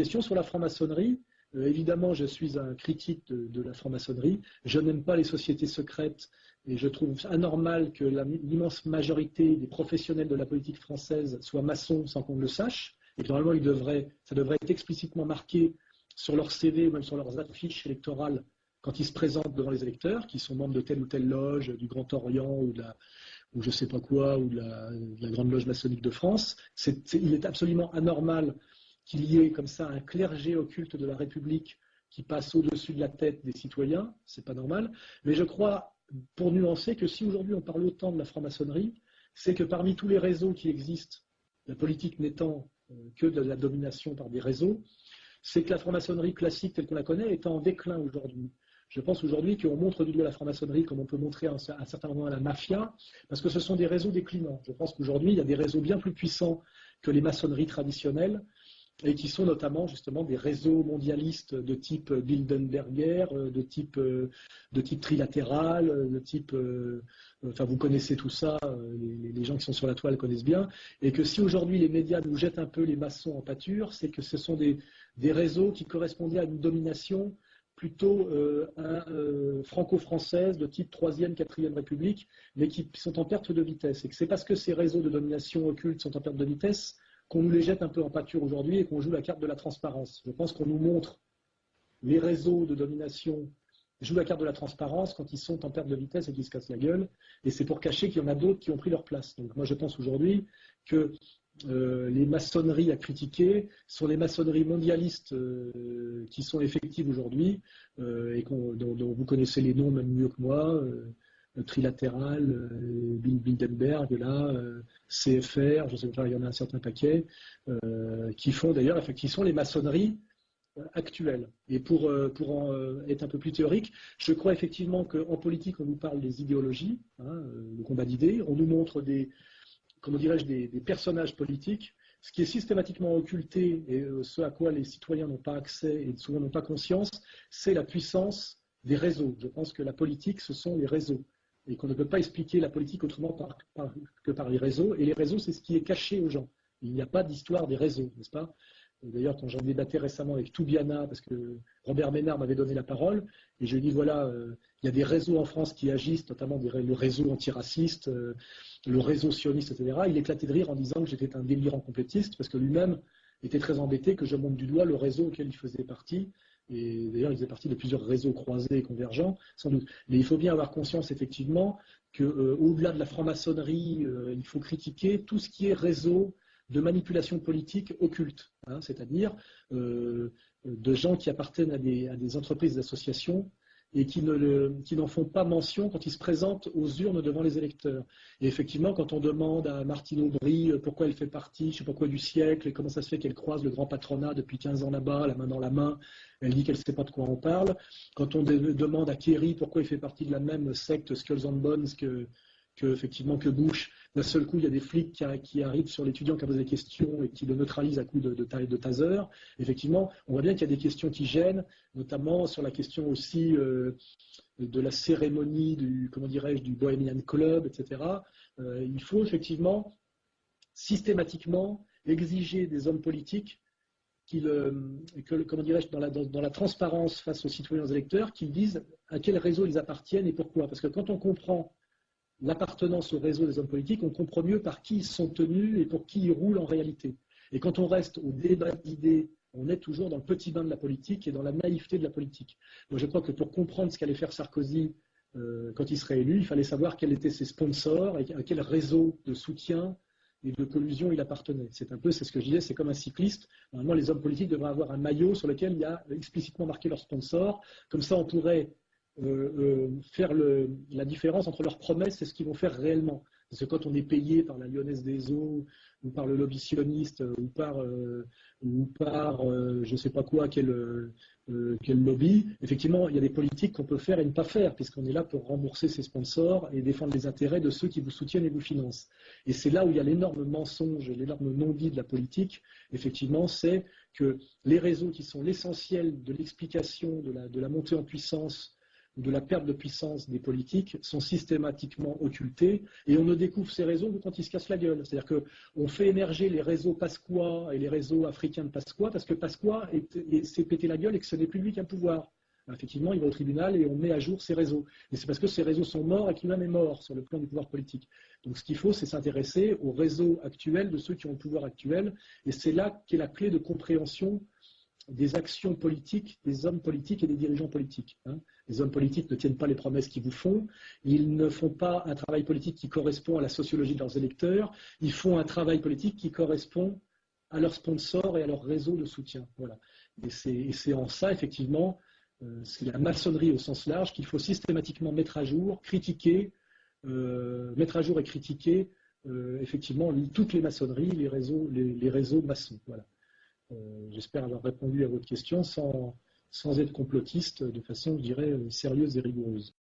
question. Sur la franc-maçonnerie, évidemment, je suis un critique de la franc-maçonnerie. Je n'aime pas les sociétés secrètes et je trouve anormal que l'immense majorité des professionnels de la politique française soient maçons sans qu'on le sache. Et que normalement, ça devrait être explicitement marqué sur leur CV ou même sur leurs affiches électorales quand ils se présentent devant les électeurs, qui sont membres de telle ou telle loge, du Grand Orient ou je ne sais pas quoi, ou de la Grande Loge maçonnique de France. Il est absolument anormal qu'il y ait comme ça un clergé occulte de la République qui passe au-dessus de la tête des citoyens. C'est pas normal. Mais je crois, pour nuancer, que si aujourd'hui on parle autant de la franc-maçonnerie, c'est que parmi tous les réseaux qui existent, la politique n'étant que de la domination par des réseaux, c'est que la franc-maçonnerie classique telle qu'on la connaît est en déclin aujourd'hui. Je pense aujourd'hui qu'on montre du doigt la franc-maçonnerie comme on peut montrer à un certain moment à la mafia, parce que ce sont des réseaux déclinants. Je pense qu'aujourd'hui, il y a des réseaux bien plus puissants que les maçonneries traditionnelles, et qui sont notamment justement des réseaux mondialistes de type Bilderberger, de type trilatéral, de type... enfin, vous connaissez tout ça, les gens qui sont sur la toile connaissent bien, et que si aujourd'hui les médias nous jettent un peu les maçons en pâture, c'est que ce sont des réseaux qui correspondaient à une domination plutôt franco-française de type 3e, 4e République, mais qui sont en perte de vitesse. Et que c'est parce que ces réseaux de domination occulte sont en perte de vitesse qu'on nous les jette un peu en pâture aujourd'hui et qu'on joue la carte de la transparence. Je pense qu'on nous montre les réseaux de domination jouent la carte de la transparence quand ils sont en perte de vitesse et qu'ils se cassent la gueule. Et c'est pour cacher qu'il y en a d'autres qui ont pris leur place. Donc moi je pense aujourd'hui que les maçonneries à critiquer sont les maçonneries mondialistes qui sont effectives aujourd'hui et dont vous connaissez les noms même mieux que moi. Trilatéral, Bilderberg, CFR, je sais pas, il y en a un certain paquet, qui font d'ailleurs, qui sont les maçonneries actuelles. Et pour être un peu plus théorique, je crois effectivement qu'en politique, on nous parle des idéologies, le combat d'idées, on nous montre des personnages politiques. Ce qui est systématiquement occulté et ce à quoi les citoyens n'ont pas accès et souvent n'ont pas conscience, c'est la puissance des réseaux. Je pense que la politique, ce sont les réseaux. Et qu'on ne peut pas expliquer la politique autrement que par les réseaux. Et les réseaux, c'est ce qui est caché aux gens. Il n'y a pas d'histoire des réseaux, n'est-ce pas? D'ailleurs, quand j'en débattais récemment avec Toubiana, parce que Robert Ménard m'avait donné la parole, et je lui ai dit, voilà, il y a des réseaux en France qui agissent, notamment le réseau antiraciste, le réseau sioniste, etc. Il éclatait de rire en disant que j'étais un délirant complétiste, parce que lui-même était très embêté que je montre du doigt le réseau auquel il faisait partie. Et d'ailleurs, il faisait partie de plusieurs réseaux croisés et convergents, sans doute. Mais il faut bien avoir conscience, effectivement, qu'au-delà de la franc-maçonnerie, il faut critiquer tout ce qui est réseau de manipulation politique occulte, c'est-à-dire de gens qui appartiennent à des entreprises, des associations, et qui n'en font pas mention quand ils se présentent aux urnes devant les électeurs. Et effectivement, quand on demande à Martine Aubry pourquoi elle fait partie, je ne sais pas quoi, du siècle, et comment ça se fait qu'elle croise le grand patronat depuis 15 ans là-bas, la main dans la main, elle dit qu'elle ne sait pas de quoi on parle. Quand on demande à Kerry pourquoi il fait partie de la même secte Skulls and Bones que Bush, d'un seul coup, il y a des flics qui arrivent sur l'étudiant qui a posé des questions et qui le neutralisent à coups de taser. Effectivement, on voit bien qu'il y a des questions qui gênent, notamment sur la question aussi de la cérémonie du Bohemian Club, etc. Il faut effectivement systématiquement exiger des hommes politiques dans la transparence face aux citoyens électeurs, qu'ils disent à quel réseau ils appartiennent et pourquoi. Parce que quand on comprend l'appartenance au réseau des hommes politiques, on comprend mieux par qui ils sont tenus et pour qui ils roulent en réalité. Et quand on reste au débat d'idées, on est toujours dans le petit bain de la politique et dans la naïveté de la politique. Moi, je crois que pour comprendre ce qu'allait faire Sarkozy quand il serait élu, il fallait savoir quels étaient ses sponsors et à quel réseau de soutien et de collusion il appartenait. C'est ce que je disais, c'est comme un cycliste. Normalement, les hommes politiques devraient avoir un maillot sur lequel il y a explicitement marqué leur sponsor. Comme ça, on pourrait faire la différence entre leurs promesses et ce qu'ils vont faire réellement. Parce que quand on est payé par la Lyonnaise des Eaux, ou par le lobby sioniste, ou par je ne sais pas quoi, quel lobby, effectivement, il y a des politiques qu'on peut faire et ne pas faire, puisqu'on est là pour rembourser ses sponsors et défendre les intérêts de ceux qui vous soutiennent et vous financent. Et c'est là où il y a l'énorme mensonge et l'énorme non-dit de la politique, effectivement, c'est que les réseaux qui sont l'essentiel de l'explication de la montée en puissance ou de la perte de puissance des politiques sont systématiquement occultés et on ne découvre ces réseaux que quand ils se cassent la gueule. C'est-à-dire qu'on fait émerger les réseaux Pasqua et les réseaux africains de Pasqua parce que Pasqua s'est pété la gueule et que ce n'est plus lui qui a le pouvoir. Effectivement, il va au tribunal et on met à jour ces réseaux. Mais c'est parce que ces réseaux sont morts et qu'il même est mort sur le plan du pouvoir politique. Donc ce qu'il faut, c'est s'intéresser aux réseaux actuels de ceux qui ont le pouvoir actuel. Et c'est là qu'est la clé de compréhension des actions politiques, des hommes politiques et des dirigeants politiques. Les hommes politiques ne tiennent pas les promesses qu'ils vous font. Ils ne font pas un travail politique qui correspond à la sociologie de leurs électeurs. Ils font un travail politique qui correspond à leurs sponsors et à leur réseau de soutien. Voilà. Et c'est en ça, effectivement, c'est la maçonnerie au sens large qu'il faut systématiquement mettre à jour, critiquer, mettre à jour et critiquer effectivement toutes les maçonneries, les réseaux maçons. Voilà. J'espère avoir répondu à votre question sans être complotiste de façon, je dirais, sérieuse et rigoureuse.